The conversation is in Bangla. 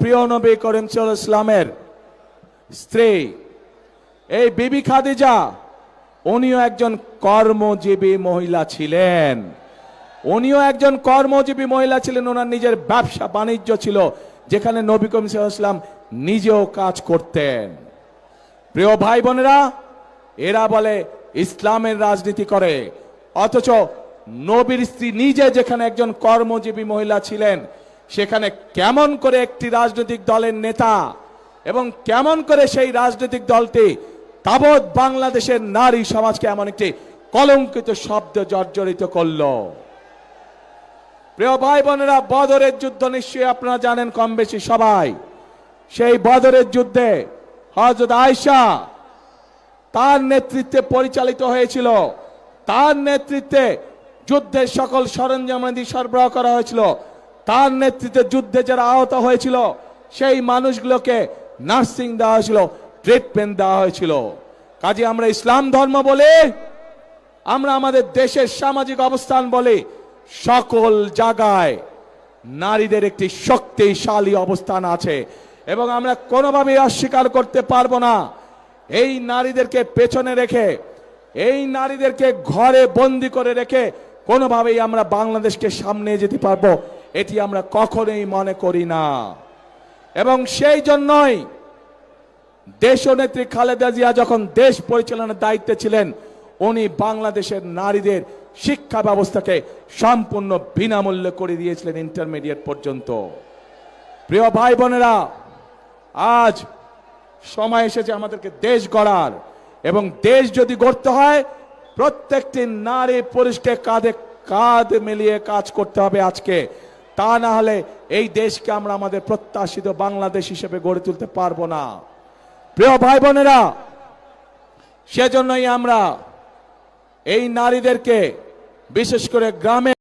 প্রিয় নবী করিম সাল্লাল্লাহু আলাইহি ওয়াসাল্লামের স্ত্রী এই বিবি খাদিজা, উনিও একজন কর্মজীবী মহিলা ছিলেন। ওনার নিজের ব্যবসা বাণিজ্য ছিল, যেখানে নবী করিম সাল্লাল্লাহু আলাইহি ওয়াসাল্লাম নিজেও কাজ করতেন। প্রিয় ভাই বোনেরা, এরা বলে ইসলামের রাজনীতি করে, অথচ নবীর স্ত্রী নিজে যেখানে একজন কর্মজীবী মহিলা ছিলেন, সেখানে কেমন করে একটি রাজনৈতিক দলের নেতা এবং কেমন করে সেই রাজনৈতিক দলটি তাবৎ বাংলাদেশের নারী সমাজকে এমন একটি কলঙ্কিত শব্দ জর্জরিত করল। প্রিয় ভাই বোনেরা, বদরের যুদ্ধ নিশ্চয়ই আপনারা জানেন কম বেশি সবাই। সেই বদরের যুদ্ধে হযরত আয়েশা তার নেতৃত্বে পরিচালিত হয়েছিল, তার নেতৃত্বে যুদ্ধের সকল সরঞ্জামাদি সরবরাহ করা হয়েছিল, তার নেতৃত্বে যুদ্ধে যারা আহত হয়েছিল সেই মানুষগুলোকে নার্সিং দেওয়া হয়েছিল, ট্রিটমেন্ট দেওয়া হয়েছিল। কাজে আমরা ইসলাম ধর্ম বলে, আমরা আমাদের দেশের সামাজিক অবস্থান বলে, সকল জায়গায় নারীদের একটি শক্তিশালী অবস্থান আছে এবং আমরা কোনোভাবেই অস্বীকার করতে পারবো না। এই নারীদেরকে পেছনে রেখে, এই নারীদেরকে ঘরে বন্দি করে রেখে কোনোভাবেই আমরা বাংলাদেশকে সামনে যেতে পারবো, এটি আমরা কখনোই মনে করি না। এবং সেই জন্যই দেশনেত্রী খালেদা জিয়া যখন দেশ পরিচালনার দায়িত্বে ছিলেন, উনি বাংলাদেশের নারীদের শিক্ষা ব্যবস্থাকে সম্পূর্ণ বিনামূল্যে করে দিয়েছিলেন, ইন্টারমিডিয়েট পর্যন্ত। প্রিয় ভাই বোনেরা, আজ সময় এসেছে আমাদেরকে দেশ গড়ার, এবং দেশ যদি গড়তে হয় প্রত্যেকটি নারী পুরুষকে কাঁধে কাঁধ মিলিয়ে কাজ করতে হবে আজকে। তা না হলে এই দেশকে আমরা আমাদের প্রত্যাশিত বাংলাদেশ হিসেবে গড়ে তুলতে পারবো না। প্রিয় ভাই বোনেরা, সেজন্যই আমরা এই নারীদেরকে বিশেষ করে গ্রামে